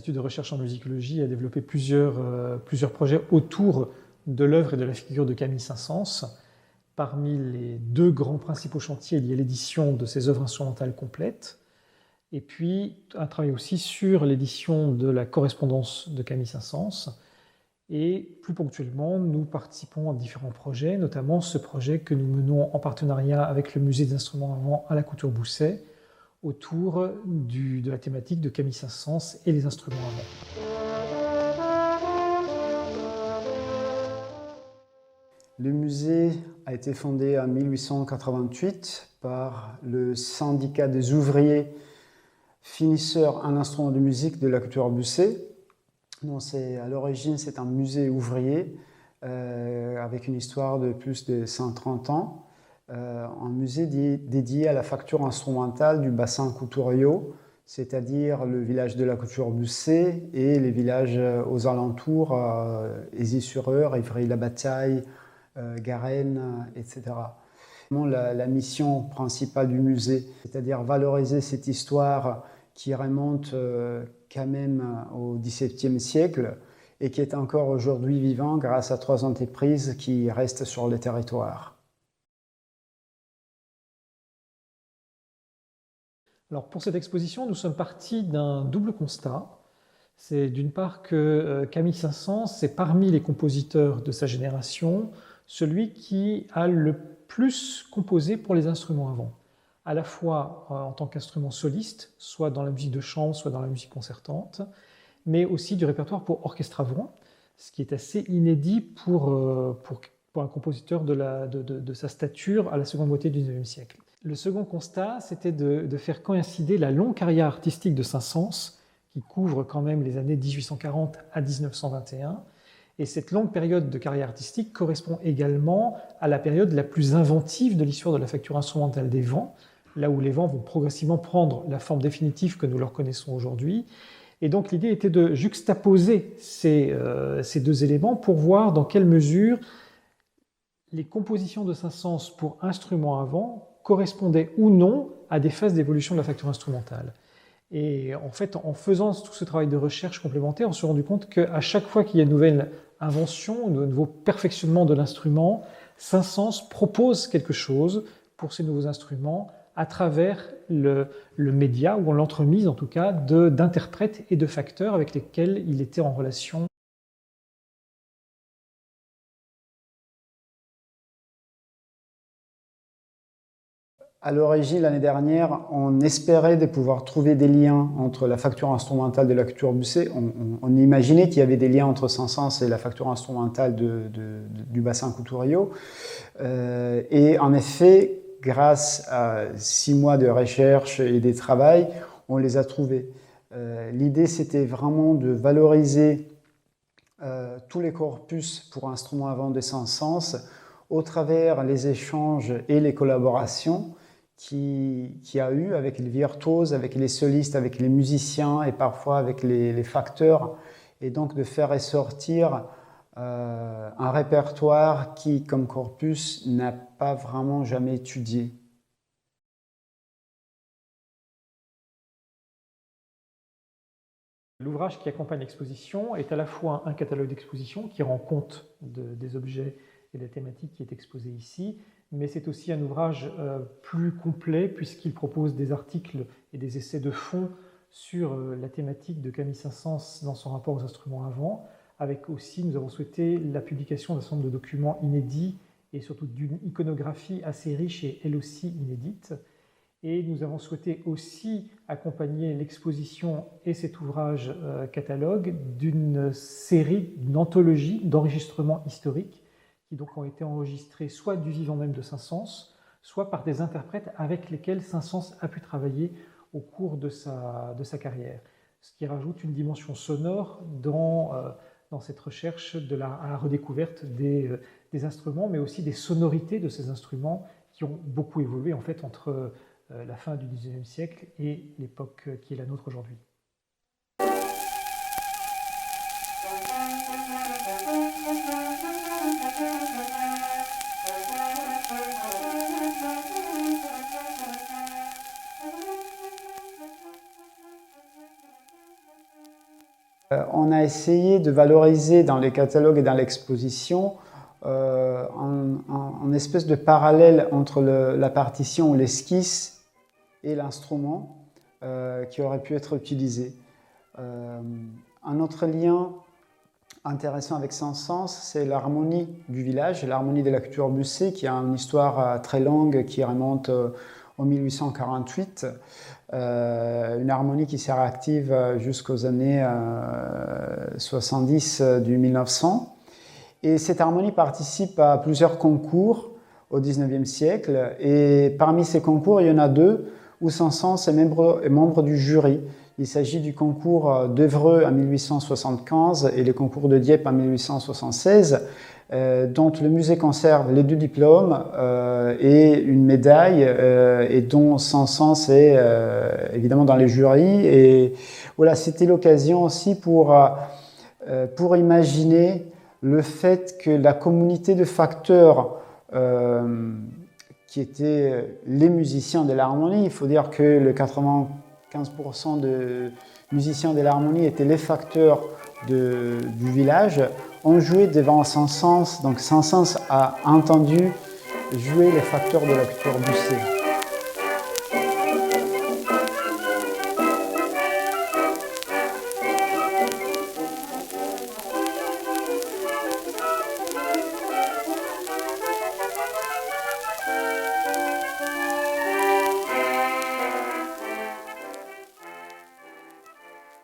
l'Institut de recherche en musicologie a développé plusieurs projets autour de l'œuvre et de la figure de Camille Saint-Saëns. Parmi les deux grands principaux chantiers, il y a l'édition de ses œuvres instrumentales complètes, et puis un travail aussi sur l'édition de la correspondance de Camille Saint-Saëns. Et plus ponctuellement, nous participons à différents projets, notamment ce projet que nous menons en partenariat avec le Musée des instruments avant à la Couture-Bousset, autour de la thématique de Camille Saint-Saëns et les instruments avant. Le musée a été fondé en 1888 par le syndicat des ouvriers finisseurs en instruments de musique de la Couture-Bousset. À l'origine, c'est un musée ouvrier avec une histoire de plus de 130 ans. Un musée dédié à la facture instrumentale du bassin Couturio, c'est-à-dire le village de la Couture-Bousset et les villages aux alentours, Aisy-sur-Eure, Ivry-la-Bataille, Garennes, etc. La mission principale du musée, c'est-à-dire valoriser cette histoire qui remonte quand même au XVIIe siècle et qui est encore aujourd'hui vivant grâce à 3 entreprises qui restent sur le territoire. Alors pour cette exposition, nous sommes partis d'un double constat. C'est d'une part que Camille Saint-Saëns, c'est parmi les compositeurs de sa génération, celui qui a le plus composé pour les instruments avant, à la fois en tant qu'instrument soliste, soit dans la musique de chambre, soit dans la musique concertante, mais aussi du répertoire pour orchestre avant, ce qui est assez inédit pour un compositeur de sa stature à la seconde moitié du XIXe siècle. Le second constat, c'était de faire coïncider la longue carrière artistique de Saint-Saëns, qui couvre quand même les années 1840 à 1921, et cette longue période de carrière artistique correspond également à la période la plus inventive de l'histoire de la facture instrumentale des vents, là où les vents vont progressivement prendre la forme définitive que nous leur connaissons aujourd'hui. Et donc l'idée était de juxtaposer ces deux éléments pour voir dans quelle mesure les compositions de Saint-Saëns pour instruments avant correspondaient ou non à des phases d'évolution de la facture instrumentale. Et en fait, en faisant tout ce travail de recherche complémentaire, on s'est rendu compte qu'à chaque fois qu'il y a une nouvelle invention, un nouveau perfectionnement de l'instrument, Saint-Saëns propose quelque chose pour ces nouveaux instruments à travers le média, ou l'entremise en tout cas, d'interprètes et de facteurs avec lesquels il était en relation. À l'origine, l'année dernière, on espérait de pouvoir trouver des liens entre la facture instrumentale de la Couture-Bousset. On imaginait qu'il y avait des liens entre Saint-Saëns et la facture instrumentale du bassin Couturio. Et en effet, grâce à 6 mois de recherche et de travail, on les a trouvés. L'idée, c'était vraiment de valoriser tous les corpus pour instruments avant de Saint-Saëns au travers les échanges et les collaborations qu'il y a eu avec les virtuoses, avec les solistes, avec les musiciens et parfois avec les facteurs, et donc de faire ressortir un répertoire qui, comme corpus, n'a pas vraiment jamais étudié. L'ouvrage qui accompagne l'exposition est à la fois un catalogue d'exposition qui rend compte des objets et des thématiques qui est exposé ici, mais c'est aussi un ouvrage plus complet puisqu'il propose des articles et des essais de fond sur la thématique de Camille Saint-Saëns dans son rapport aux instruments avant, avec aussi, nous avons souhaité la publication d'un certain nombre de documents inédits et surtout d'une iconographie assez riche et elle aussi inédite. Et nous avons souhaité aussi accompagner l'exposition et cet ouvrage catalogue d'une série, d'une anthologie d'enregistrements historiques qui donc ont été enregistrés soit du vivant même de Saint-Saëns, soit par des interprètes avec lesquels Saint-Saëns a pu travailler au cours de sa carrière. Ce qui rajoute une dimension sonore dans cette recherche à la redécouverte des instruments, mais aussi des sonorités de ces instruments qui ont beaucoup évolué en fait entre la fin du XIXe siècle et l'époque qui est la nôtre aujourd'hui. on a essayé de valoriser dans les catalogues et dans l'exposition un espèce de parallèle entre la partition ou l'esquisse et l'instrument qui aurait pu être utilisé. Un autre lien intéressant avec Saint-Saëns, c'est l'harmonie du village, l'harmonie de la culture Busset, qui a une histoire très longue qui remonte en 1848. Une harmonie qui sera active jusqu'aux années 70 du 1900. Et cette harmonie participe à plusieurs concours au XIXe siècle. Et parmi ces concours, il y en a deux où Saint-Saëns est membre du jury. Il s'agit du concours d'Évreux en 1875 et le concours de Dieppe en 1876, dont le musée conserve les deux diplômes et une médaille, et dont Saint-Saëns est évidemment dans les jurys. Et voilà, c'était l'occasion aussi pour imaginer le fait que la communauté de facteurs qui étaient les musiciens de l'harmonie, il faut dire que le 95% de musiciens de l'harmonie étaient les facteurs du village, ont joué devant Saint-Saëns. Donc Saint-Saëns a entendu jouer les facteurs de la culture Busset.